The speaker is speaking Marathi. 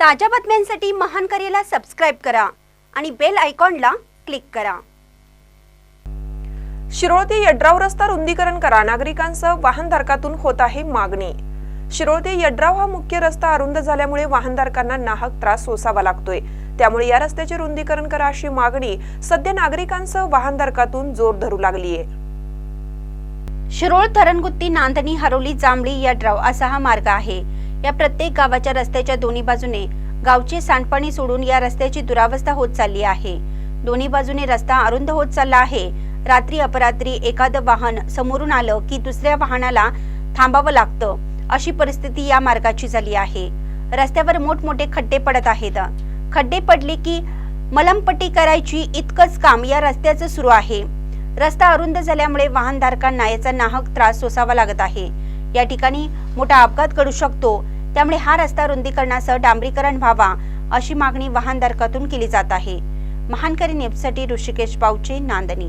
ताज्या बातम्यांसाठी महानकरेला सबस्क्राइब करा आणि बेल आयकॉनला क्लिक करा। शिरोळ ते यड्राव रस्ता रुंदीकरण करा, नागरिकांसह वाहनधारकातून होत आहे मागणी। शिरोळ ते यड्राव हा मुख्य रस्ता अरुंद झाल्यामुळे वाहनधारकांना नाहक त्रास सोसावा लागतोय। त्यामुळे या रस्त्याचे रुंदीकरण करा अशी मागणी सध्या नागरिकांसह वाहनधारकातून जोर धरू लागली आहे। शिरोळ, थरणगुत्ती, नांदणी, हरोली, जांभळी, यड्राव असा हा मार्ग आहे। या प्रत्येक गावाच्या रस्त्याच्या दोन्ही बाजूने गावचे सांडपाणी सोडून या रस्त्याची दुरावस्था होत चालली आहे। दोन्ही बाजूने रस्ता अरुंद होत चालला आहे। रात्री अपरात्री एखादं वाहन समोरून आलं की दुसऱ्या वाहनाला थांबावं लागतं, अशी परिस्थिती या मार्गाची झाली आहे। रस्त्यावर मोठमोठे खड्डे पडत आहेत। खड्डे पडले की मलमपट्टी करायची इतकंच काम या रस्त्याचं सुरू आहे। रस्ता अरुंद झाल्यामुळे वाहनधारकांना याचा नाहक त्रास सोसावा लागत आहे। या ठिकाणी मोठा अपघात घडू शकतो, त्यामुळे हा रस्ता रुंदीकरणासह डांबरीकरण व्हावा अशी मागणी वाहनधारकातून केली जात आहे। महानकरी न्यूजसाठी ऋषिकेश पावचे, नांदणी।